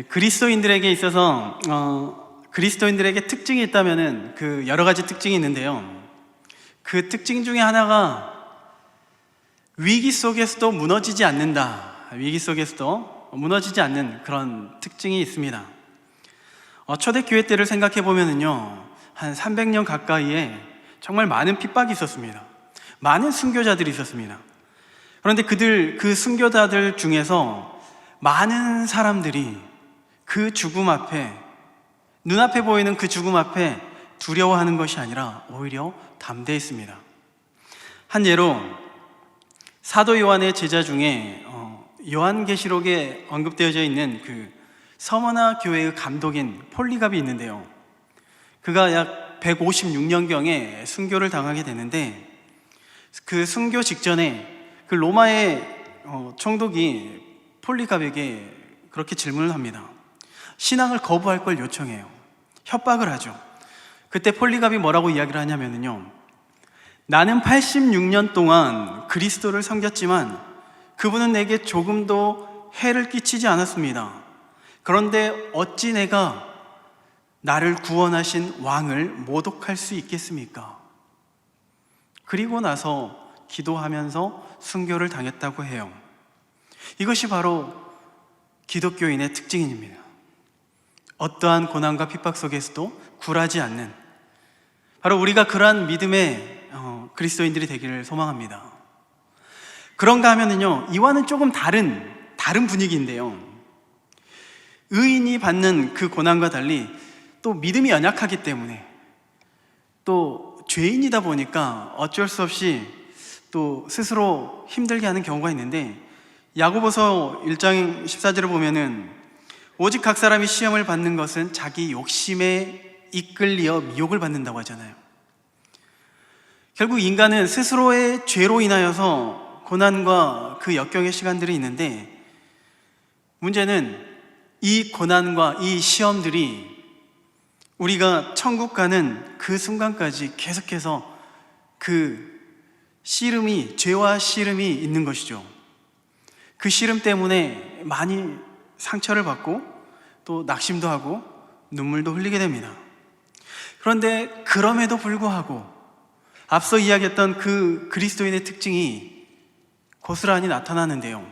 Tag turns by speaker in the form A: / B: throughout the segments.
A: 그리스도인들에게 있어서 그리스도인들에게 특징이 있다면은 그 여러 가지 특징이 있는데요. 그 특징 중에 하나가 위기 속에서도 무너지지 않는다. 위기 속에서도 무너지지 않는 그런 특징이 있습니다. 초대교회 때를 생각해 보면은요, 한 300년 가까이에 정말 많은 핍박이 있었습니다. 많은 순교자들이 있었습니다. 그런데 그 순교자들 중에서 많은 사람들이 그 죽음 앞에, 눈앞에 보이는 그 죽음 앞에 두려워하는 것이 아니라 오히려 담대했습니다. 한 예로 사도 요한의 제자 중에 요한계시록에 언급되어져 있는 그 서머나 교회의 감독인 폴리갑이 있는데요. 그가 약 156년경에 순교를 당하게 되는데, 그 순교 직전에 그 로마의 총독이 폴리갑에게 그렇게 질문을 합니다. 신앙을 거부할 걸 요청해요. 협박을 하죠. 그때 폴리갑이 뭐라고 이야기를 하냐면요, 나는 86년 동안 그리스도를 섬겼지만 그분은 내게 조금도 해를 끼치지 않았습니다. 그런데 어찌 내가 나를 구원하신 왕을 모독할 수 있겠습니까? 그리고 나서 기도하면서 순교를 당했다고 해요. 이것이 바로 기독교인의 특징입니다. 어떠한 고난과 핍박 속에서도 굴하지 않는, 바로 우리가 그러한 믿음의 그리스도인들이 되기를 소망합니다. 그런가 하면은요, 이와는 조금 다른 분위기인데요, 의인이 받는 그 고난과 달리 또 믿음이 연약하기 때문에, 또 죄인이다 보니까 어쩔 수 없이 또 스스로 힘들게 하는 경우가 있는데, 야고보서 1장 14절을 보면은 오직 각 사람이 시험을 받는 것은 자기 욕심에 이끌리어 미혹을 받는다고 하잖아요. 결국 인간은 스스로의 죄로 인하여서 고난과 그 역경의 시간들이 있는데, 문제는 이 고난과 이 시험들이 우리가 천국 가는 그 순간까지 계속해서 그 씨름이, 죄와 씨름이 있는 것이죠. 그 씨름 때문에 많이 상처를 받고 또 낙심도 하고 눈물도 흘리게 됩니다. 그런데 그럼에도 불구하고 앞서 이야기했던 그 그리스도인의 특징이 고스란히 나타나는데요,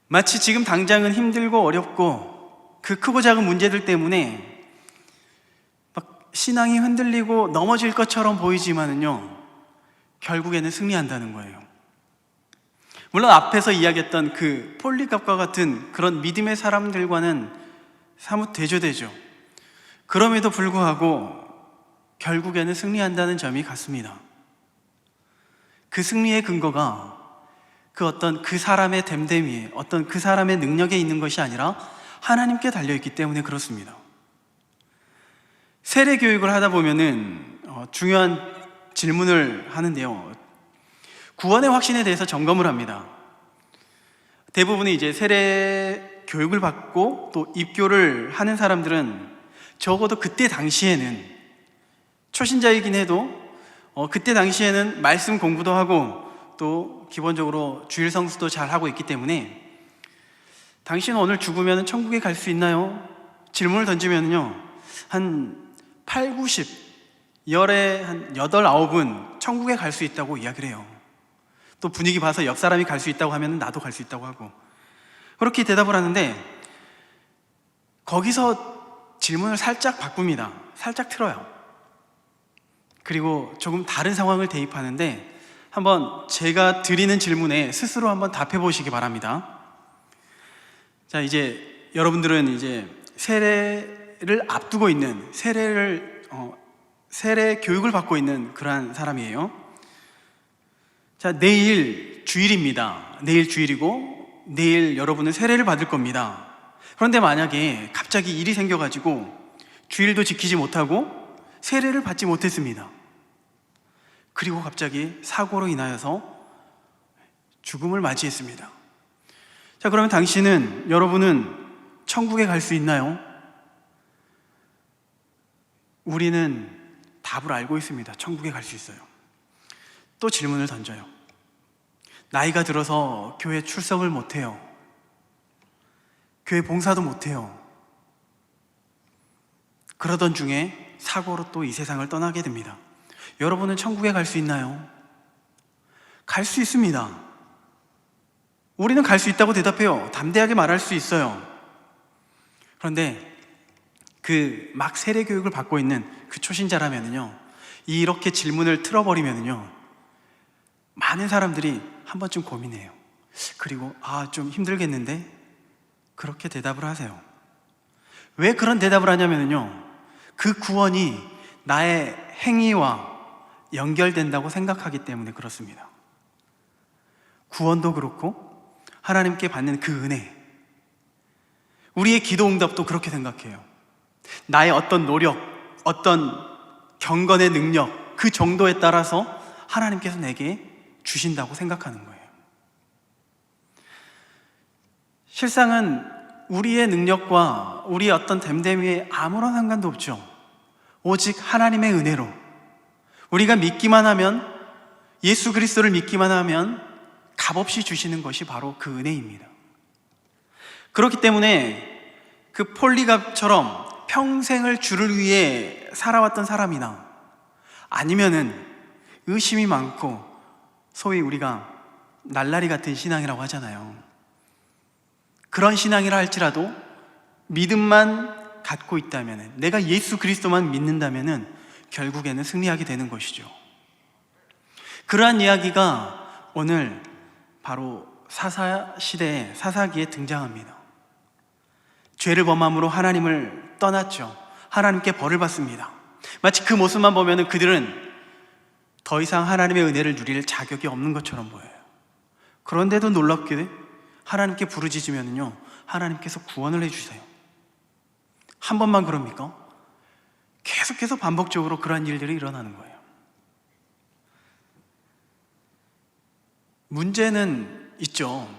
A: 마치 지금 당장은 힘들고 어렵고 그 크고 작은 문제들 때문에 막 신앙이 흔들리고 넘어질 것처럼 보이지만은요, 결국에는 승리한다는 거예요. 물론 앞에서 이야기했던 그 폴리갑과 같은 그런 믿음의 사람들과는 사뭇 대조되죠. 그럼에도 불구하고 결국에는 승리한다는 점이 같습니다. 그 승리의 근거가 그 어떤 그 사람의 됨됨이에, 어떤 그 사람의 능력에 있는 것이 아니라 하나님께 달려있기 때문에 그렇습니다. 세례 교육을 하다 보면은 중요한 질문을 하는데요, 구원의 확신에 대해서 점검을 합니다. 대부분이 이제 세례 교육을 받고 또 입교를 하는 사람들은 적어도 그때 당시에는, 초신자이긴 해도 그때 당시에는 말씀 공부도 하고 또 기본적으로 주일 성수도 잘 하고 있기 때문에, 당신은 오늘 죽으면 천국에 갈 수 있나요? 질문을 던지면요, 한 8, 90, 열에 한 8, 9은 천국에 갈 수 있다고 이야기를 해요. 또 분위기 봐서 옆 사람이 갈 수 있다고 하면 나도 갈 수 있다고 하고, 그렇게 대답을 하는데, 거기서 질문을 살짝 바꿉니다. 살짝 틀어요. 그리고 조금 다른 상황을 대입하는데, 한번 제가 드리는 질문에 스스로 한번 답해 보시기 바랍니다. 자, 이제 여러분들은 이제 세례를 앞두고 있는, 세례 교육을 받고 있는 그러한 사람이에요. 자, 내일 주일입니다. 내일 주일이고 내일 여러분은 세례를 받을 겁니다. 그런데 만약에 갑자기 일이 생겨가지고 주일도 지키지 못하고 세례를 받지 못했습니다. 그리고 갑자기 사고로 인하여서 죽음을 맞이했습니다. 자, 그러면 여러분은 천국에 갈 수 있나요? 우리는 답을 알고 있습니다. 천국에 갈 수 있어요. 또 질문을 던져요. 나이가 들어서 교회 출석을 못해요. 교회 봉사도 못해요. 그러던 중에 사고로 또 이 세상을 떠나게 됩니다. 여러분은 천국에 갈 수 있나요? 갈 수 있습니다. 우리는 갈 수 있다고 대답해요. 담대하게 말할 수 있어요. 그런데 그 막 세례 교육을 받고 있는 그 초신자라면요, 이렇게 질문을 틀어버리면요, 많은 사람들이 한 번쯤 고민해요. 그리고 좀 힘들겠는데? 그렇게 대답을 하세요. 왜 그런 대답을 하냐면요, 그 구원이 나의 행위와 연결된다고 생각하기 때문에 그렇습니다. 구원도 그렇고 하나님께 받는 그 은혜, 우리의 기도 응답도 그렇게 생각해요. 나의 어떤 노력, 어떤 경건의 능력, 그 정도에 따라서 하나님께서 내게 주신다고 생각하는 거예요. 실상은 우리의 능력과 우리의 어떤 됨됨이에 아무런 상관도 없죠. 오직 하나님의 은혜로 우리가 믿기만 하면, 예수 그리스도를 믿기만 하면 값없이 주시는 것이 바로 그 은혜입니다. 그렇기 때문에 그 폴리갑처럼 평생을 주를 위해 살아왔던 사람이나, 아니면은 의심이 많고 소위 우리가 날라리 같은 신앙이라고 하잖아요. 그런 신앙이라 할지라도 믿음만 갖고 있다면, 내가 예수 그리스도만 믿는다면 결국에는 승리하게 되는 것이죠. 그러한 이야기가 오늘 바로 사사시대에, 사사기에 등장합니다. 죄를 범함으로 하나님을 떠났죠. 하나님께 벌을 받습니다. 마치 그 모습만 보면 그들은 더 이상 하나님의 은혜를 누릴 자격이 없는 것처럼 보여요. 그런데도 놀랍게 하나님께 부르짖으면요, 하나님께서 구원을 해주세요. 한 번만 그럽니까? 계속해서 반복적으로 그러한 일들이 일어나는 거예요. 문제는 있죠.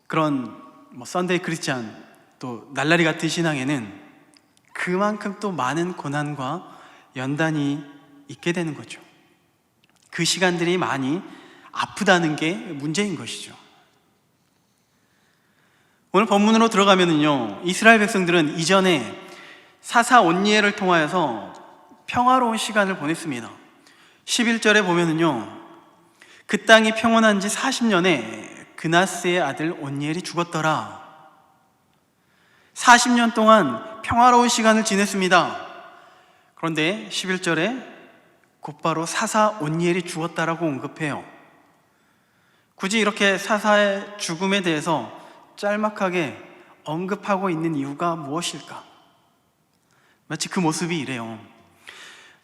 A: 그런 썬데이 크리스찬, 또 날라리 같은 신앙에는 그만큼 또 많은 고난과 연단이 있게 되는 거죠. 그 시간들이 많이 아프다는 게 문제인 것이죠. 오늘 본문으로 들어가면은요, 이스라엘 백성들은 이전에 사사 온니엘을 통하여서 평화로운 시간을 보냈습니다. 11절에 보면은요, 그 땅이 평온한 지 40년에 그나스의 아들 온니엘이 죽었더라. 40년 동안 평화로운 시간을 지냈습니다. 그런데 11절에 곧바로 사사 온니엘이 죽었다라고 언급해요. 굳이 이렇게 사사의 죽음에 대해서 짤막하게 언급하고 있는 이유가 무엇일까? 마치 그 모습이 이래요.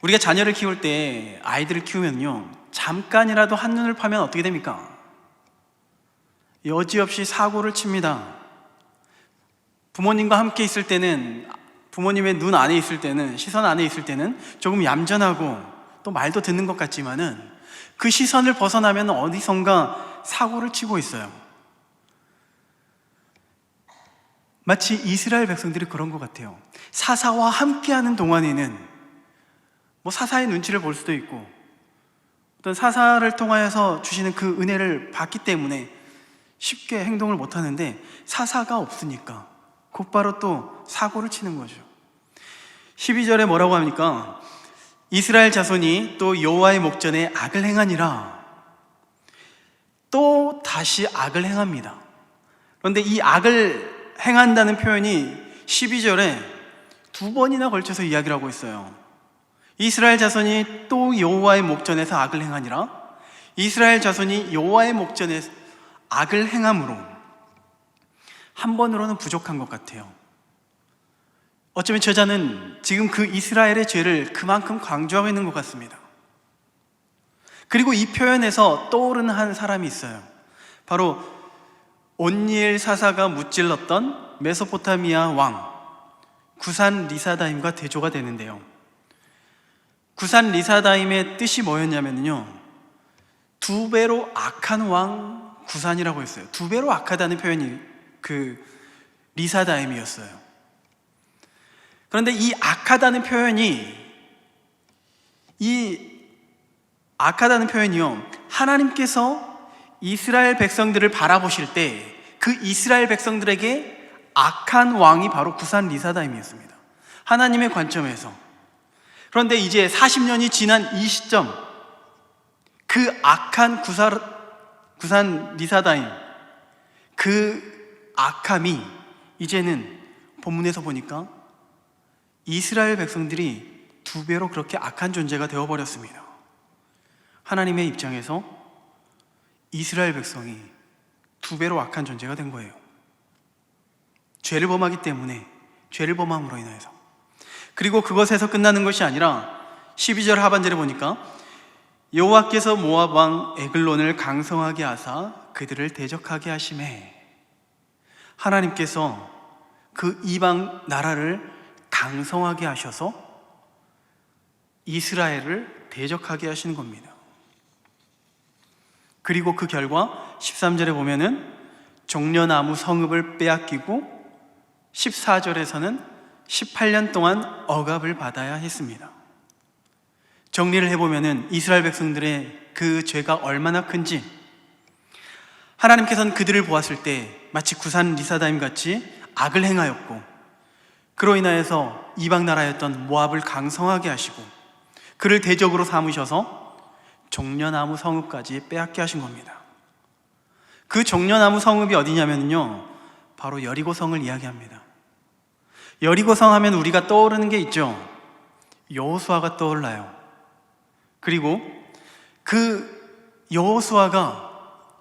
A: 우리가 자녀를 키울 때, 아이들을 키우면요, 잠깐이라도 한눈을 파면 어떻게 됩니까? 여지없이 사고를 칩니다. 부모님과 함께 있을 때는, 부모님의 눈 안에 있을 때는, 시선 안에 있을 때는 조금 얌전하고 또 말도 듣는 것 같지만은, 그 시선을 벗어나면 어디선가 사고를 치고 있어요. 마치 이스라엘 백성들이 그런 것 같아요. 사사와 함께하는 동안에는 사사의 눈치를 볼 수도 있고, 어떤 사사를 통하여서 주시는 그 은혜를 받기 때문에 쉽게 행동을 못하는데, 사사가 없으니까 곧바로 또 사고를 치는 거죠. 12절에 뭐라고 합니까? 이스라엘 자손이 또 여호와의 목전에 악을 행하니라. 또 다시 악을 행합니다. 그런데 이 악을 행한다는 표현이 12절에 두 번이나 걸쳐서 이야기를 하고 있어요. 이스라엘 자손이 또 여호와의 목전에서 악을 행하니라. 이스라엘 자손이 여호와의 목전에 악을 행함으로. 한 번으로는 부족한 것 같아요. 어쩌면 저자는 지금 그 이스라엘의 죄를 그만큼 강조하고 있는 것 같습니다. 그리고 이 표현에서 떠오르는 한 사람이 있어요. 바로 온니엘 사사가 무찔렀던 메소포타미아 왕 구산 리사다임과 대조가 되는데요. 구산 리사다임의 뜻이 뭐였냐면요, 두 배로 악한 왕 구산이라고 했어요. 두 배로 악하다는 표현이 그 리사다임이었어요. 그런데 이 악하다는 표현이요, 하나님께서 이스라엘 백성들을 바라보실 때 그 이스라엘 백성들에게 악한 왕이 바로 구산 리사다임이었습니다. 하나님의 관점에서. 그런데 이제 40년이 지난 이 시점, 그 악한 구산 리사다임, 그 악함이 이제는 본문에서 보니까 이스라엘 백성들이 2배로 그렇게 악한 존재가 되어버렸습니다. 하나님의 입장에서 이스라엘 백성이 2배로 악한 존재가 된 거예요. 죄를 범하기 때문에, 죄를 범함으로 인해서. 그리고 그것에서 끝나는 것이 아니라 12절 하반절에 보니까 여호와께서 모압 왕 에글론을 강성하게 하사 그들을 대적하게 하시매, 하나님께서 그 이방 나라를 강성하게 하셔서 이스라엘을 대적하게 하시는 겁니다. 그리고 그 결과 13절에 보면은 종려나무 성읍을 빼앗기고 14절에서는 18년 동안 억압을 받아야 했습니다. 정리를 해보면은 이스라엘 백성들의 그 죄가 얼마나 큰지, 하나님께서는 그들을 보았을 때 마치 구산 리사다임 같이 악을 행하였고, 그로 인하여서 이방 나라였던 모압을 강성하게 하시고 그를 대적으로 삼으셔서 종려나무 성읍까지 빼앗게 하신 겁니다. 그 종려나무 성읍이 어디냐면요, 바로 여리고성을 이야기합니다. 여리고성 하면 우리가 떠오르는 게 있죠. 여호수아가 떠올라요. 그리고 그 여호수아가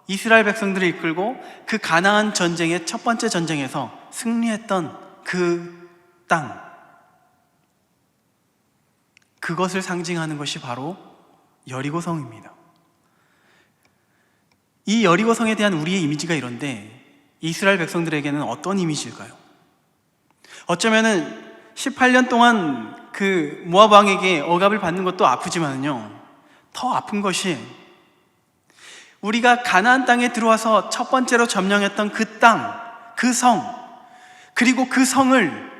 A: 이스라엘 백성들을 이끌고 그 가나안 전쟁의 첫 번째 전쟁에서 승리했던 그 땅, 그것을 상징하는 것이 바로 여리고성입니다. 이 여리고성에 대한 우리의 이미지가 이런데 이스라엘 백성들에게는 어떤 이미지일까요? 어쩌면은 18년 동안 그 모압 왕에게 억압을 받는 것도 아프지만요, 더 아픈 것이 우리가 가나안 땅에 들어와서 첫 번째로 점령했던 그 땅, 그 성, 그리고 그 성을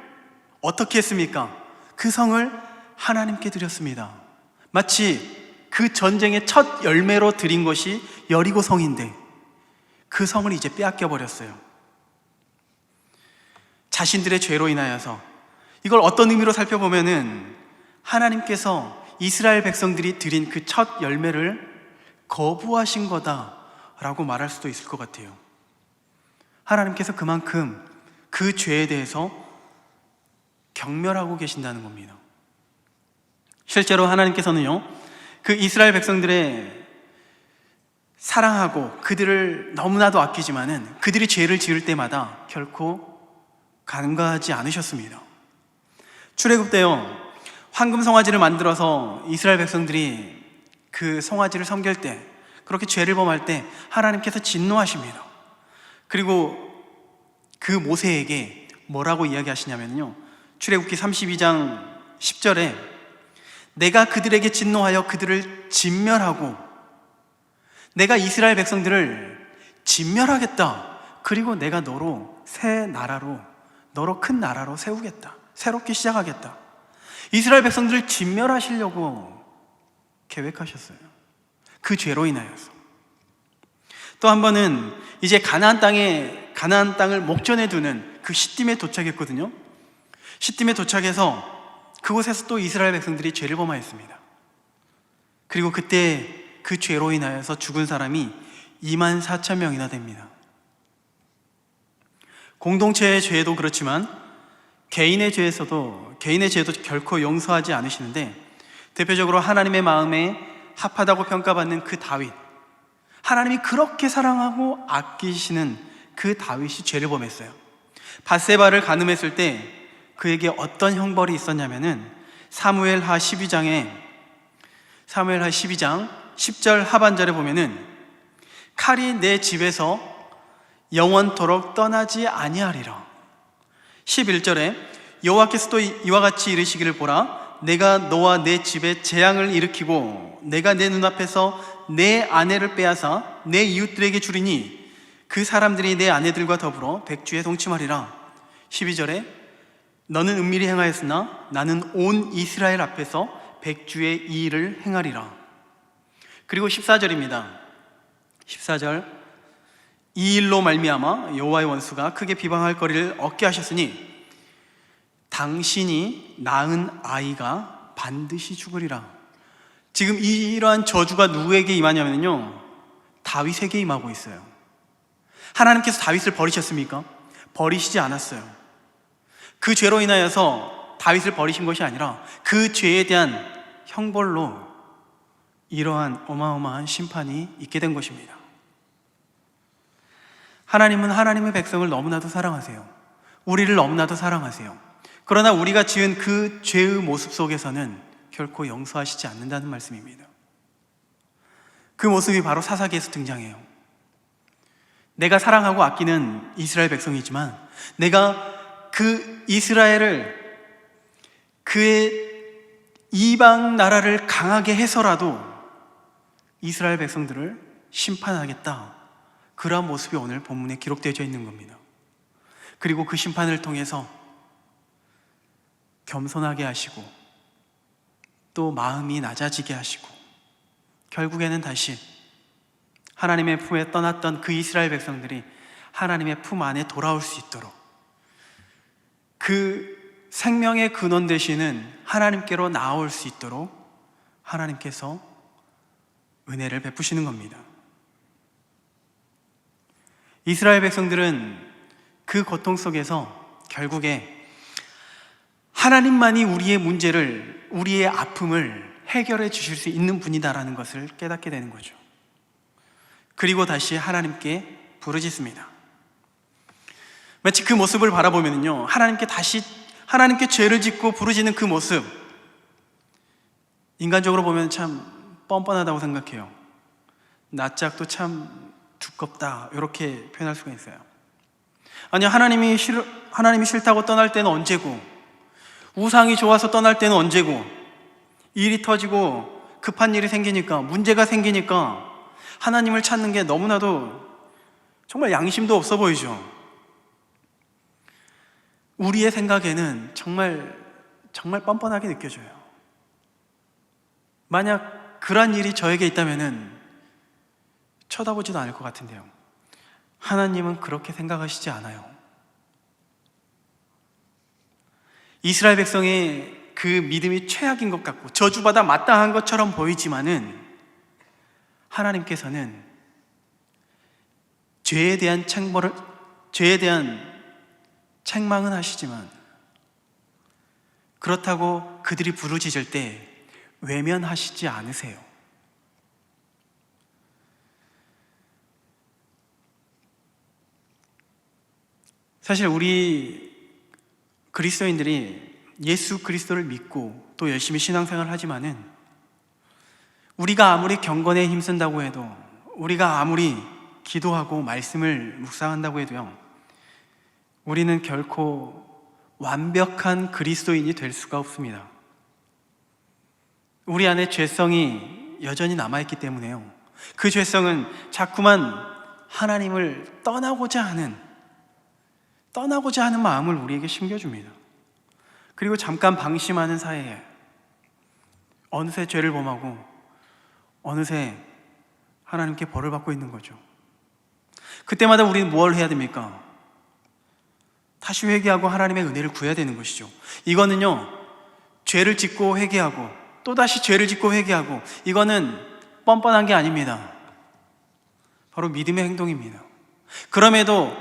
A: 어떻게 했습니까? 그 성을 하나님께 드렸습니다. 마치 그 전쟁의 첫 열매로 드린 것이 여리고성인데 그 성을 이제 빼앗겨 버렸어요. 자신들의 죄로 인하여서. 이걸 어떤 의미로 살펴보면은 하나님께서 이스라엘 백성들이 드린 그 첫 열매를 거부하신 거다라고 말할 수도 있을 것 같아요. 하나님께서 그만큼 그 죄에 대해서 경멸하고 계신다는 겁니다. 실제로 하나님께서는요, 그 이스라엘 백성들의 사랑하고 그들을 너무나도 아끼지만은 그들이 죄를 지을 때마다 결코 간과하지 않으셨습니다. 출애굽 때요, 황금 송아지를 만들어서 이스라엘 백성들이 그 송아지를 섬길 때, 그렇게 죄를 범할 때 하나님께서 진노하십니다. 그리고 그 모세에게 뭐라고 이야기하시냐면요, 출애굽기 32장 10절에 내가 그들에게 진노하여 그들을 진멸하고 내가 이스라엘 백성들을 진멸하겠다. 그리고 내가 너로 새 나라로, 너로 큰 나라로 세우겠다. 새롭게 시작하겠다. 이스라엘 백성들을 진멸하시려고 계획하셨어요. 그 죄로 인하여서. 또 한 번은 이제 가나안 땅을 목전에 두는 그 시딤에 도착했거든요. 시딤에 도착해서 그곳에서 또 이스라엘 백성들이 죄를 범하였습니다. 그리고 그때 그 죄로 인하여서 죽은 사람이 24,000명이나 됩니다. 공동체의 죄도 그렇지만 개인의 죄도 결코 용서하지 않으시는데, 대표적으로 하나님의 마음에 합하다고 평가받는 그 다윗, 하나님이 그렇게 사랑하고 아끼시는 그 다윗이 죄를 범했어요. 밧세바를 간음했을 때 그에게 어떤 형벌이 있었냐면은 사무엘하 12장 10절 하반절에 보면은 칼이 내 집에서 영원토록 떠나지 아니하리라. 11절에 여호와께서도 이와 같이 이르시기를 보라, 내가 너와 내 집에 재앙을 일으키고 내가 내 눈앞에서 내 아내를 빼앗아 내 이웃들에게 주리니 그 사람들이 내 아내들과 더불어 백주에 동침하리라. 12절에 너는 은밀히 행하였으나 나는 온 이스라엘 앞에서 백주의 이 일을 행하리라. 그리고 14절입니다. 14절 이 일로 말미암아 여호와의 원수가 크게 비방할 거리를 얻게 하셨으니 당신이 낳은 아이가 반드시 죽으리라. 지금 이러한 저주가 누구에게 임하냐면요, 다윗에게 임하고 있어요. 하나님께서 다윗을 버리셨습니까? 버리시지 않았어요. 그 죄로 인하여서 다윗을 버리신 것이 아니라 그 죄에 대한 형벌로 이러한 어마어마한 심판이 있게 된 것입니다. 하나님은 하나님의 백성을 너무나도 사랑하세요. 우리를 너무나도 사랑하세요. 그러나 우리가 지은 그 죄의 모습 속에서는 결코 용서하시지 않는다는 말씀입니다. 그 모습이 바로 사사기에서 등장해요. 내가 사랑하고 아끼는 이스라엘 백성이지만 내가 그 이스라엘을, 그의 이방 나라를 강하게 해서라도 이스라엘 백성들을 심판하겠다, 그러한 모습이 오늘 본문에 기록되어 있는 겁니다. 그리고 그 심판을 통해서 겸손하게 하시고 또 마음이 낮아지게 하시고 결국에는 다시 하나님의 품에 떠났던 그 이스라엘 백성들이 하나님의 품 안에 돌아올 수 있도록, 그 생명의 근원 되시는 하나님께로 나아올 수 있도록 하나님께서 은혜를 베푸시는 겁니다. 이스라엘 백성들은 그 고통 속에서 결국에 하나님만이 우리의 문제를, 우리의 아픔을 해결해 주실 수 있는 분이다라는 것을 깨닫게 되는 거죠. 그리고 다시 하나님께 부르짖습니다. 마치 그 모습을 바라보면요, 하나님께 죄를 짓고 부르짖는 그 모습, 인간적으로 보면 참 뻔뻔하다고 생각해요. 낯짝도 참 두껍다, 이렇게 표현할 수가 있어요. 아니, 하나님이 싫다고 떠날 때는 언제고, 우상이 좋아서 떠날 때는 언제고, 일이 터지고 급한 일이 생기니까, 문제가 생기니까 하나님을 찾는 게 너무나도 정말 양심도 없어 보이죠. 우리의 생각에는 정말 뻔뻔하게 느껴져요. 만약 그런 일이 저에게 있다면은 쳐다보지도 않을 것 같은데요, 하나님은 그렇게 생각하시지 않아요. 이스라엘 백성의 그 믿음이 최악인 것 같고 저주받아 마땅한 것처럼 보이지만은 하나님께서는 죄에 대한 책망은 하시지만 그렇다고 그들이 부르짖을 때 외면하시지 않으세요. 사실 우리 그리스도인들이 예수 그리스도를 믿고 또 열심히 신앙생활을 하지만은 우리가 아무리 경건에 힘쓴다고 해도, 우리가 아무리 기도하고 말씀을 묵상한다고 해도요, 우리는 결코 완벽한 그리스도인이 될 수가 없습니다. 우리 안에 죄성이 여전히 남아있기 때문에요, 그 죄성은 자꾸만 하나님을 떠나고자 하는 마음을 우리에게 심겨줍니다. 그리고 잠깐 방심하는 사이에 어느새 죄를 범하고 어느새 하나님께 벌을 받고 있는 거죠. 그때마다 우리는 뭘 해야 됩니까? 다시 회개하고 하나님의 은혜를 구해야 되는 것이죠. 이거는요, 죄를 짓고 회개하고 또다시 죄를 짓고 회개하고, 이거는 뻔뻔한 게 아닙니다. 바로 믿음의 행동입니다. 그럼에도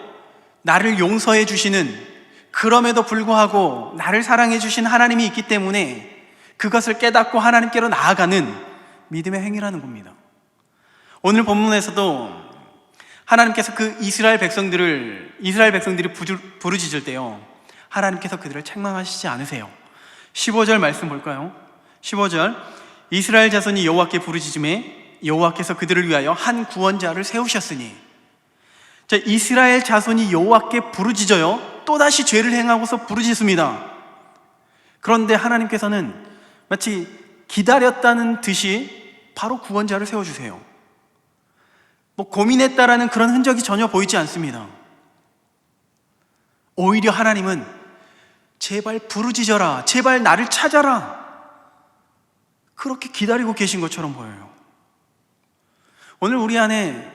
A: 나를 용서해 주시는, 그럼에도 불구하고 나를 사랑해 주신 하나님이 있기 때문에 그것을 깨닫고 하나님께로 나아가는 믿음의 행위라는 겁니다. 오늘 본문에서도 하나님께서 그 이스라엘 백성들이 부르짖을 때요, 하나님께서 그들을 책망하시지 않으세요. 15절 말씀 볼까요? 15절, 이스라엘 자손이 여호와께 부르짖음에 여호와께서 그들을 위하여 한 구원자를 세우셨으니. 자, 이스라엘 자손이 여호와께 부르짖어요. 또다시 죄를 행하고서 부르짖습니다. 그런데 하나님께서는 마치 기다렸다는 듯이 바로 구원자를 세워주세요. 고민했다라는 그런 흔적이 전혀 보이지 않습니다. 오히려 하나님은 제발 부르짖어라, 제발 나를 찾아라, 그렇게 기다리고 계신 것처럼 보여요. 오늘 우리 안에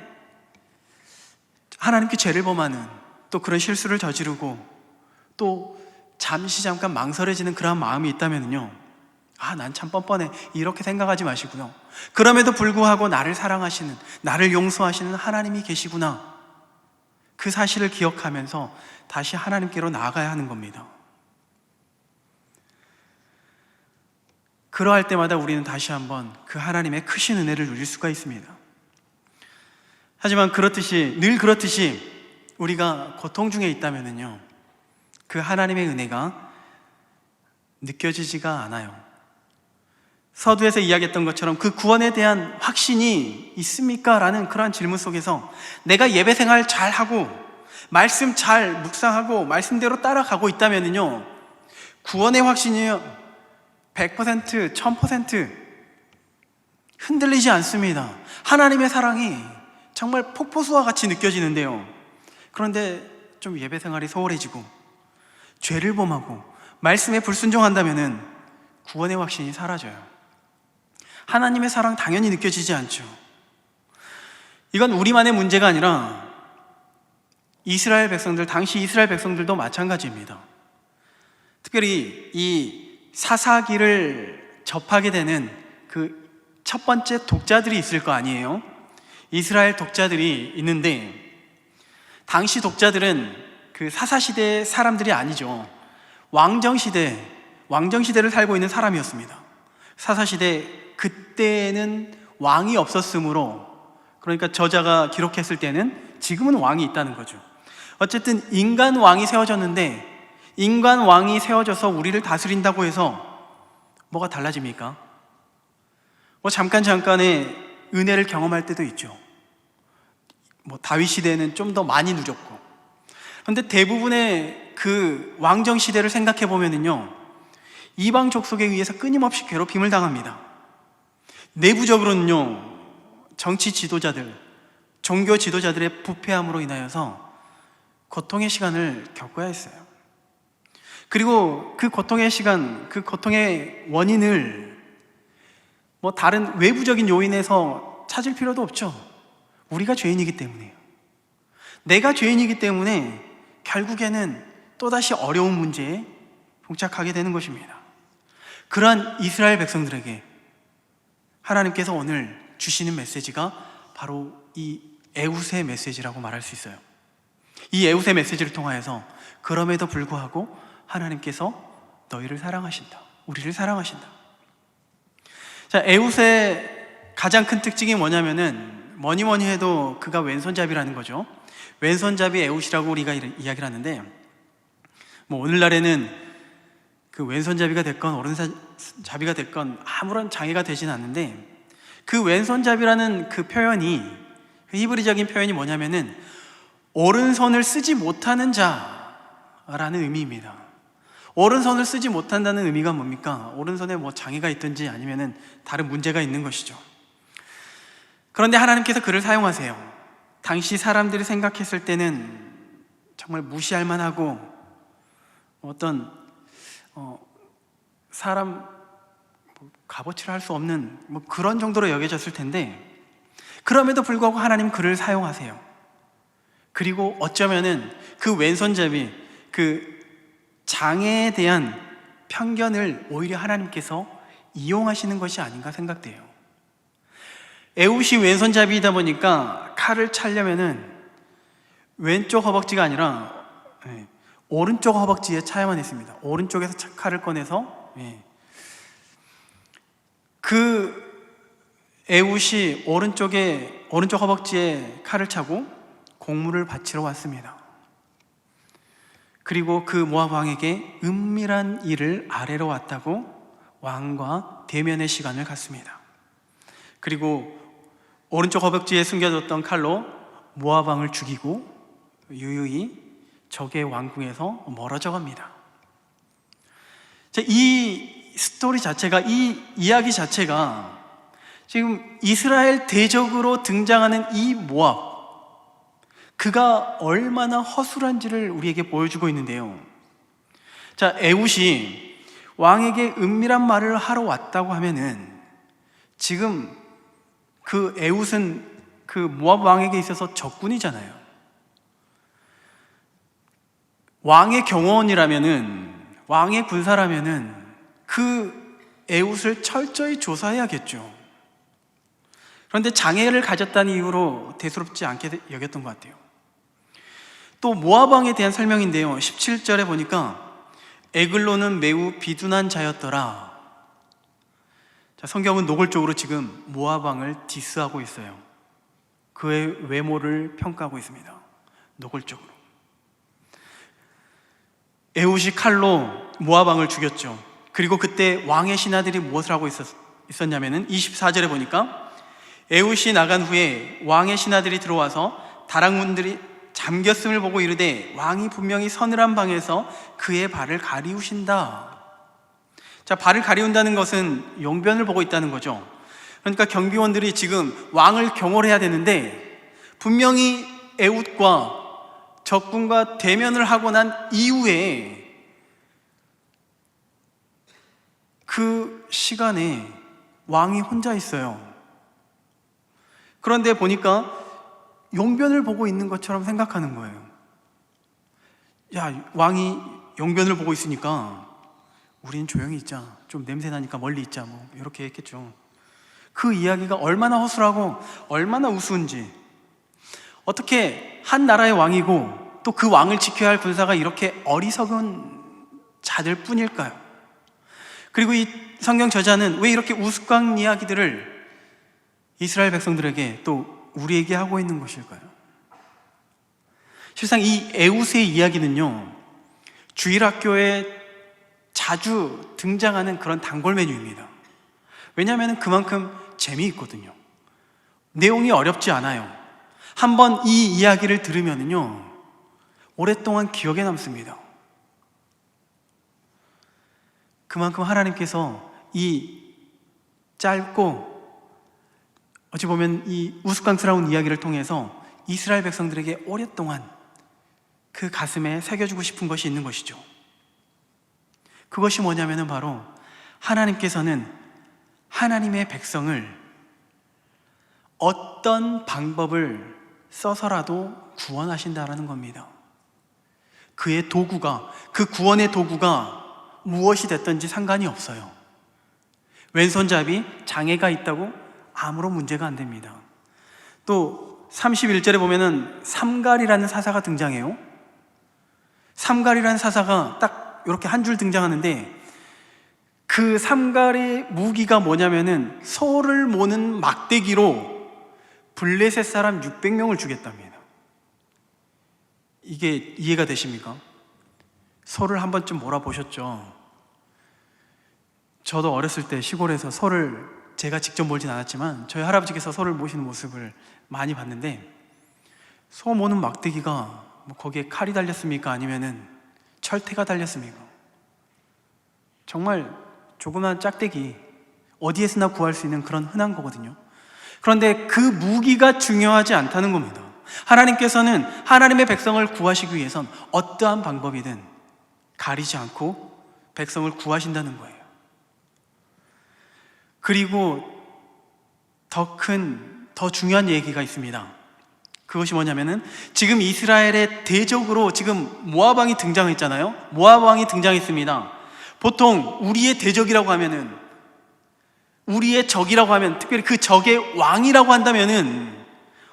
A: 하나님께 죄를 범하는, 또 그런 실수를 저지르고 또 잠깐 망설여지는 그러한 마음이 있다면요, 난 참 뻔뻔해, 이렇게 생각하지 마시고요, 그럼에도 불구하고 나를 사랑하시는, 나를 용서하시는 하나님이 계시구나, 그 사실을 기억하면서 다시 하나님께로 나아가야 하는 겁니다. 그러할 때마다 우리는 다시 한번 그 하나님의 크신 은혜를 누릴 수가 있습니다. 하지만 늘 그렇듯이 우리가 고통 중에 있다면요, 그 하나님의 은혜가 느껴지지가 않아요. 서두에서 이야기했던 것처럼 그 구원에 대한 확신이 있습니까? 라는 그러한 질문 속에서 내가 예배 생활 잘하고 말씀 잘 묵상하고 말씀대로 따라가고 있다면요, 구원의 확신이 100%, 1000% 흔들리지 않습니다. 하나님의 사랑이 정말 폭포수와 같이 느껴지는데요, 그런데 좀 예배 생활이 소홀해지고 죄를 범하고 말씀에 불순종한다면은 구원의 확신이 사라져요. 하나님의 사랑 당연히 느껴지지 않죠. 이건 우리만의 문제가 아니라 당시 이스라엘 백성들도 마찬가지입니다. 특별히 이 사사기를 접하게 되는 그 첫 번째 독자들이 있을 거 아니에요. 이스라엘 독자들이 있는데, 당시 독자들은 그 사사시대 사람들이 아니죠. 왕정시대를 살고 있는 사람이었습니다. 사사시대, 그때는 왕이 없었으므로, 그러니까 저자가 기록했을 때는 지금은 왕이 있다는 거죠. 어쨌든 인간 왕이 세워졌는데, 인간 왕이 세워져서 우리를 다스린다고 해서 뭐가 달라집니까? 잠깐의 은혜를 경험할 때도 있죠. 다윗 시대는 좀 더 많이 누렸고, 그런데 대부분의 그 왕정 시대를 생각해 보면요, 이방 족속에 의해서 끊임없이 괴롭힘을 당합니다. 내부적으로는요, 정치 지도자들, 종교 지도자들의 부패함으로 인하여서 고통의 시간을 겪어야 했어요. 그리고 그 고통의 시간, 그 고통의 원인을 다른 외부적인 요인에서 찾을 필요도 없죠. 우리가 죄인이기 때문에요. 내가 죄인이기 때문에 결국에는 또다시 어려운 문제에 봉착하게 되는 것입니다. 그러한 이스라엘 백성들에게 하나님께서 오늘 주시는 메시지가 바로 이 에웃의 메시지라고 말할 수 있어요. 이 에웃의 메시지를 통하여서 그럼에도 불구하고 하나님께서 너희를 사랑하신다, 우리를 사랑하신다. 자, 에웃의 가장 큰 특징이 뭐냐면은 뭐니 해도 그가 왼손잡이라는 거죠. 왼손잡이 에웃이라고 우리가 이야기를 하는데, 오늘날에는 그 왼손잡이가 됐건 오른손잡이가 됐건 아무런 장애가 되지는 않는데, 그 왼손잡이라는 그 표현이, 그 히브리적인 표현이 뭐냐면은 오른손을 쓰지 못하는 자라는 의미입니다. 오른손을 쓰지 못한다는 의미가 뭡니까? 오른손에 장애가 있든지 아니면은 다른 문제가 있는 것이죠. 그런데 하나님께서 그를 사용하세요. 당시 사람들이 생각했을 때는 정말 무시할 만하고 어떤 사람 값어치를 할 수 없는 그런 정도로 여겨졌을 텐데, 그럼에도 불구하고 하나님 그를 사용하세요. 그리고 어쩌면은 그 왼손잡이, 그 장애에 대한 편견을 오히려 하나님께서 이용하시는 것이 아닌가 생각돼요. 에웃이 왼손잡이이다 보니까 칼을 차려면은 왼쪽 허벅지가 아니라 오른쪽 허벅지에 차야만 했습니다. 오른쪽에서 칼을 꺼내서 그 에웃이 오른쪽 허벅지에 칼을 차고 공물을 바치러 왔습니다. 그리고 그 모압 왕에게 은밀한 일을 아뢰러 왔다고 왕과 대면의 시간을 갖습니다. 그리고 오른쪽 허벅지에 숨겨뒀던 칼로 모압 왕을 죽이고 유유히 적의 왕궁에서 멀어져 갑니다. 이 스토리 자체가, 이 이야기 자체가 지금 이스라엘 대적으로 등장하는 이 모압, 그가 얼마나 허술한지를 우리에게 보여주고 있는데요. 자, 에웃이 왕에게 은밀한 말을 하러 왔다고 하면은 지금 그 에웃은 그 모압 왕에게 있어서 적군이잖아요. 왕의 경호원이라면은, 왕의 군사라면은 그 에웃을 철저히 조사해야겠죠. 그런데 장애를 가졌다는 이유로 대수롭지 않게 여겼던 것 같아요. 또 모압 왕에 대한 설명인데요, 17절에 보니까 에글론은 매우 비둔한 자였더라. 자, 성경은 노골적으로 지금 모압 왕을 디스하고 있어요. 그의 외모를 평가하고 있습니다. 노골적으로. 에웃이 칼로 모압 왕을 죽였죠. 그리고 그때 왕의 신하들이 무엇을 하고 있었냐면은 24절에 보니까 에웃이 나간 후에 왕의 신하들이 들어와서 다락문들이 잠겼음을 보고 이르되 왕이 분명히 서늘한 방에서 그의 발을 가리우신다. 자, 발을 가리운다는 것은 용변을 보고 있다는 거죠. 그러니까 경비원들이 지금 왕을 경호를 해야 되는데 분명히 에웃과 적군과 대면을 하고 난 이후에 그 시간에 왕이 혼자 있어요. 그런데 보니까 용변을 보고 있는 것처럼 생각하는 거예요. 야, 왕이 용변을 보고 있으니까 우린 조용히 있자, 좀 냄새 나니까 멀리 있자, 뭐 이렇게 했겠죠. 그 이야기가 얼마나 허술하고 얼마나 우스운지. 어떻게 한 나라의 왕이고 또 그 왕을 지켜야 할 군사가 이렇게 어리석은 자들 뿐일까요? 그리고 이 성경 저자는 왜 이렇게 우스꽝 이야기들을 이스라엘 백성들에게 또 우리에게 하고 있는 것일까요? 실상 이 에웃의 이야기는요, 주일학교에 자주 등장하는 그런 단골 메뉴입니다. 왜냐하면 그만큼 재미있거든요. 내용이 어렵지 않아요. 한번 이 이야기를 들으면요, 오랫동안 기억에 남습니다. 그만큼 하나님께서 이 짧고 어찌 보면 이 우스꽝스러운 이야기를 통해서 이스라엘 백성들에게 오랫동안 그 가슴에 새겨주고 싶은 것이 있는 것이죠. 그것이 뭐냐면은 바로 하나님께서는 하나님의 백성을 어떤 방법을 써서라도 구원하신다라는 겁니다. 그의 도구가, 그 구원의 도구가 무엇이 됐든지 상관이 없어요. 왼손잡이, 장애가 있다고 아무런 문제가 안 됩니다. 또 31절에 보면은 삼갈이라는 사사가 등장해요. 삼갈이라는 사사가 딱 이렇게 한 줄 등장하는데 그 삼갈의 무기가 뭐냐면은 소를 모는 막대기로 블레셋 사람 600명을 죽였답니다. 이게 이해가 되십니까? 소를 한 번쯤 몰아보셨죠? 저도 어렸을 때 시골에서 소를 제가 직접 몰진 않았지만 저희 할아버지께서 소를 모시는 모습을 많이 봤는데, 소 모는 막대기가 뭐 거기에 칼이 달렸습니까? 아니면은 철퇴가 달렸습니까? 정말 조그만 짝대기, 어디에서나 구할 수 있는 그런 흔한 거거든요. 그런데 그 무기가 중요하지 않다는 겁니다. 하나님께서는 하나님의 백성을 구하시기 위해선 어떠한 방법이든 가리지 않고 백성을 구하신다는 거예요. 그리고 더 중요한 얘기가 있습니다. 그것이 뭐냐면은 지금 이스라엘의 대적으로 지금 모압 왕이 등장했잖아요. 모압 왕이 등장했습니다. 보통 우리의 대적이라고 하면은, 우리의 적이라고 하면, 특별히 그 적의 왕이라고 한다면은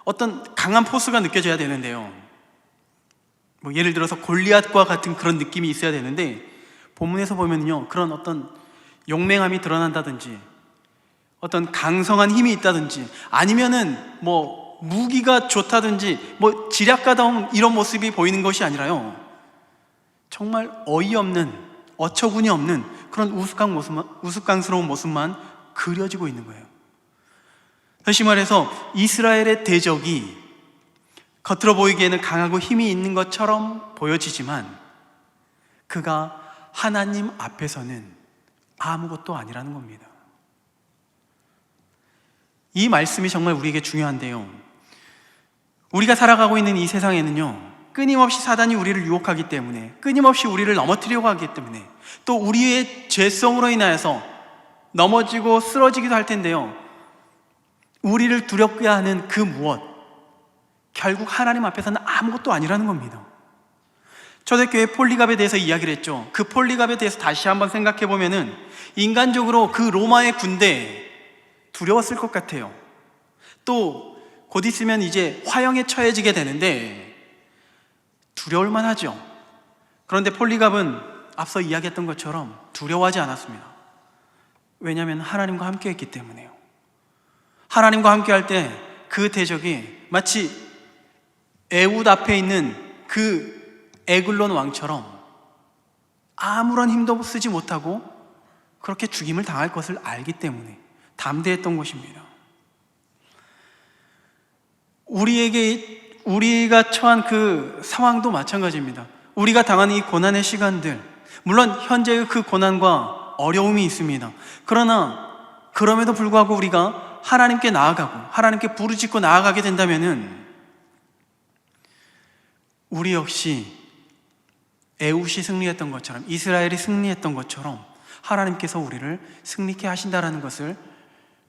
A: 어떤 강한 포스가 느껴져야 되는데요. 뭐 예를 들어서 골리앗과 같은 그런 느낌이 있어야 되는데, 본문에서 보면요, 그런 어떤 용맹함이 드러난다든지 어떤 강성한 힘이 있다든지 아니면은 뭐 무기가 좋다든지 뭐 지략가다운 이런 모습이 보이는 것이 아니라요, 정말 어이없는, 어처구니 없는 그런 우스꽝스러운 모습만 그려지고 있는 거예요. 다시 말해서 이스라엘의 대적이 겉으로 보이기에는 강하고 힘이 있는 것처럼 보여지지만 그가 하나님 앞에서는 아무것도 아니라는 겁니다. 이 말씀이 정말 우리에게 중요한데요, 우리가 살아가고 있는 이 세상에는요, 끊임없이 사단이 우리를 유혹하기 때문에, 끊임없이 우리를 넘어뜨리려고 하기 때문에, 또 우리의 죄성으로 인하여서 넘어지고 쓰러지기도 할 텐데요, 우리를 두렵게 하는 그 무엇, 결국 하나님 앞에서는 아무것도 아니라는 겁니다. 초대교회 폴리갑에 대해서 이야기를 했죠. 그 폴리갑에 대해서 다시 한번 생각해 보면은 인간적으로 그 로마의 군대 두려웠을 것 같아요. 또 곧 있으면 이제 화형에 처해지게 되는데 두려울 만하죠. 그런데 폴리갑은 앞서 이야기했던 것처럼 두려워하지 않았습니다. 왜냐하면 하나님과 함께 했기 때문에요. 하나님과 함께 할 때 그 대적이 마치 에웃 앞에 있는 그 에글론 왕처럼 아무런 힘도 쓰지 못하고 그렇게 죽임을 당할 것을 알기 때문에 담대했던 것입니다. 우리가 처한 그 상황도 마찬가지입니다. 우리가 당하는 이 고난의 시간들, 물론 현재의 그 고난과 어려움이 있습니다. 그러나 그럼에도 불구하고 우리가 하나님께 나아가고 하나님께 부르짖고 나아가게 된다면은 우리 역시 에웃이 승리했던 것처럼, 이스라엘이 승리했던 것처럼 하나님께서 우리를 승리케 하신다라는 것을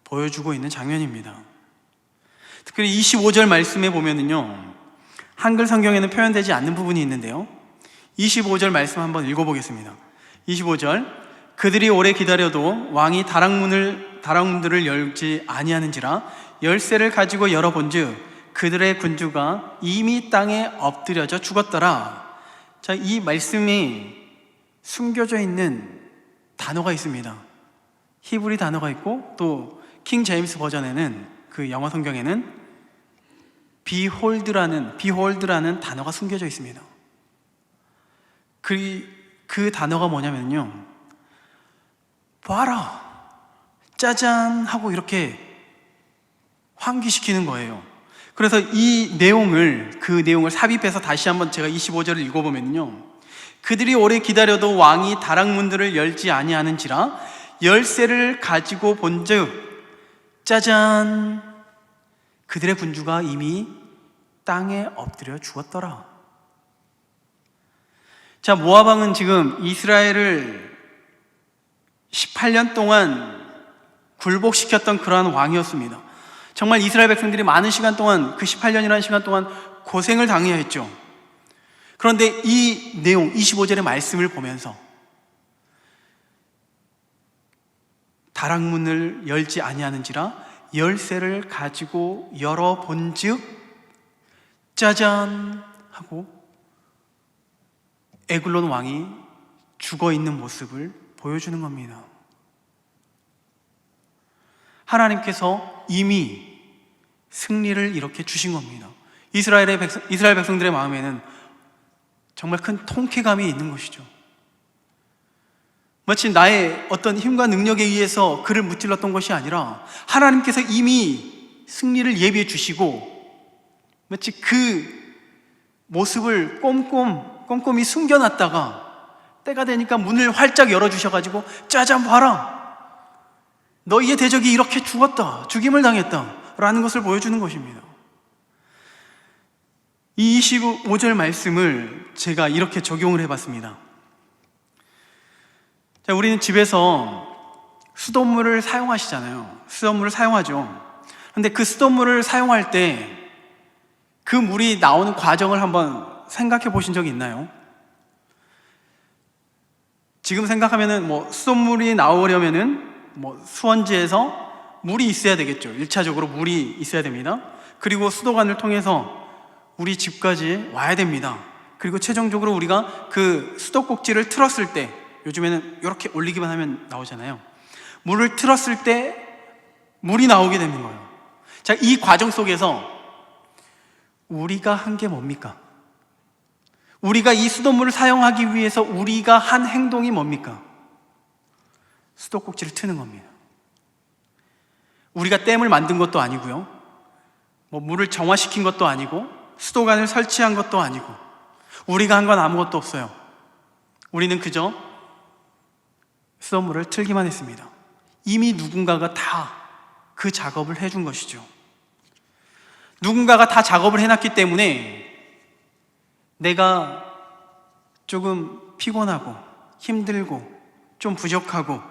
A: 보여주고 있는 장면입니다. 특별히 25절 말씀에 보면은요, 한글 성경에는 표현되지 않는 부분이 있는데요, 25절 말씀 한번 읽어보겠습니다. 25절, 그들이 오래 기다려도 왕이 다락문들을 열지 아니하는지라 열쇠를 가지고 열어본즉 그들의 군주가 이미 땅에 엎드려져 죽었더라. 자, 이 말씀이 숨겨져 있는 단어가 있습니다. 히브리 단어가 있고 또 킹 제임스 버전에는, 그 영어 성경에는 behold라는 단어가 숨겨져 있습니다. 그 단어가 뭐냐면요, 봐라, 짜잔 하고 이렇게 환기시키는 거예요. 그래서 그 내용을 삽입해서 다시 한번 제가 25절을 읽어보면요, 그들이 오래 기다려도 왕이 다락문들을 열지 아니하는지라 열쇠를 가지고 본즉 짜잔, 그들의 군주가 이미 땅에 엎드려 죽었더라. 자, 모압 왕은 지금 이스라엘을 18년 동안 굴복시켰던 그러한 왕이었습니다. 정말 이스라엘 백성들이 많은 시간 동안, 그 18년이라는 시간 동안 고생을 당해야 했죠. 그런데 이 내용 25절의 말씀을 보면서 다락문을 열지 아니하는지라 열쇠를 가지고 열어본즉 짜잔 하고 에글론 왕이 죽어있는 모습을 보여주는 겁니다. 하나님께서 이미 승리를 이렇게 주신 겁니다. 이스라엘 백성들의 마음에는 정말 큰 통쾌감이 있는 것이죠. 마치 나의 어떤 힘과 능력에 의해서 그를 무찔렀던 것이 아니라 하나님께서 이미 승리를 예비해 주시고 마치 그 모습을 꼼꼼히 숨겨놨다가 때가 되니까 문을 활짝 열어주셔가지고 짜잔 봐라, 너희의 대적이 이렇게 죽었다, 죽임을 당했다 라는 것을 보여주는 것입니다. 이 25절 말씀을 제가 이렇게 적용을 해봤습니다. 자, 우리는 집에서 수돗물을 사용하시잖아요. 수돗물을 사용하죠. 그런데 그 수돗물을 사용할 때 그 물이 나오는 과정을 한번 생각해 보신 적이 있나요? 지금 생각하면은 수돗물이 나오려면은 수원지에서 물이 있어야 되겠죠. 1차적으로 물이 있어야 됩니다. 그리고 수도관을 통해서 우리 집까지 와야 됩니다. 그리고 최종적으로 우리가 그 수도꼭지를 틀었을 때, 요즘에는 이렇게 올리기만 하면 나오잖아요. 물을 틀었을 때 물이 나오게 되는 거예요. 자, 이 과정 속에서 우리가 한 게 뭡니까? 우리가 이 수돗물을 사용하기 위해서 우리가 한 행동이 뭡니까? 수도꼭지를 트는 겁니다. 우리가 댐을 만든 것도 아니고요, 물을 정화시킨 것도 아니고 수도관을 설치한 것도 아니고 우리가 한 건 아무것도 없어요. 우리는 그저 수돗물을 틀기만 했습니다. 이미 누군가가 다 그 작업을 해준 것이죠. 누군가가 다 작업을 해놨기 때문에 내가 조금 피곤하고 힘들고 좀 부족하고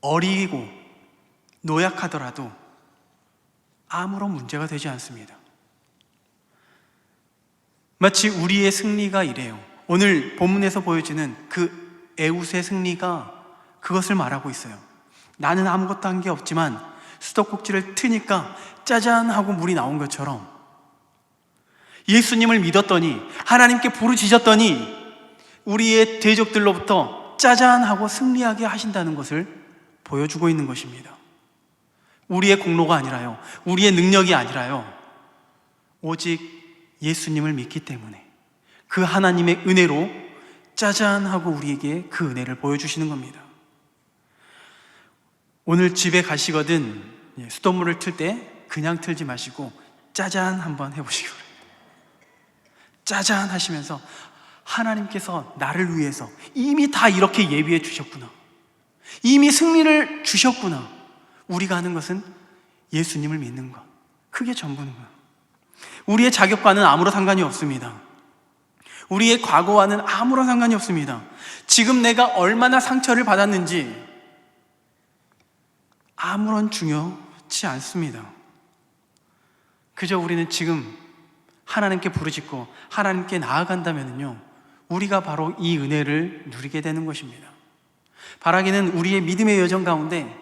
A: 어리고 노약하더라도 아무런 문제가 되지 않습니다. 마치 우리의 승리가 이래요. 오늘 본문에서 보여지는 그 에웃의 승리가 그것을 말하고 있어요. 나는 아무것도 한 게 없지만 수도꼭지를 트니까 짜잔 하고 물이 나온 것처럼 예수님을 믿었더니, 하나님께 부르짖었더니 우리의 대적들로부터 짜잔 하고 승리하게 하신다는 것을 보여주고 있는 것입니다. 우리의 공로가 아니라요, 우리의 능력이 아니라요, 오직 예수님을 믿기 때문에 그 하나님의 은혜로 짜잔 하고 우리에게 그 은혜를 보여주시는 겁니다. 오늘 집에 가시거든 수돗물을 틀 때 그냥 틀지 마시고 짜잔 한번 해보시기 바랍니다. 짜잔 하시면서 하나님께서 나를 위해서 이미 다 이렇게 예비해 주셨구나, 이미 승리를 주셨구나. 우리가 하는 것은 예수님을 믿는 것, 그게 전부는 거예요. 우리의 자격과는 아무런 상관이 없습니다. 우리의 과거와는 아무런 상관이 없습니다. 지금 내가 얼마나 상처를 받았는지 아무런 중요치 않습니다. 그저 우리는 지금 하나님께 부르짖고 하나님께 나아간다면요, 우리가 바로 이 은혜를 누리게 되는 것입니다. 바라기는 우리의 믿음의 여정 가운데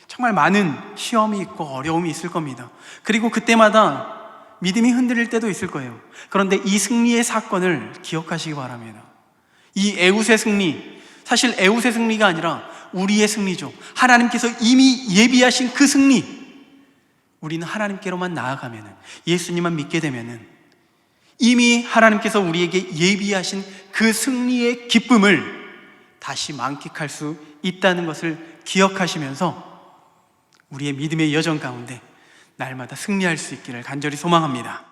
A: 정말 많은 시험이 있고 어려움이 있을 겁니다. 그리고 그때마다 믿음이 흔들릴 때도 있을 거예요. 그런데 이 승리의 사건을 기억하시기 바랍니다. 이 에웃의 승리, 사실 에웃의 승리가 아니라 우리의 승리죠. 하나님께서 이미 예비하신 그 승리, 우리는 하나님께로만 나아가면, 예수님만 믿게 되면 이미 하나님께서 우리에게 예비하신 그 승리의 기쁨을 다시 만끽할 수 있다는 것을 기억하시면서 우리의 믿음의 여정 가운데 날마다 승리할 수 있기를 간절히 소망합니다.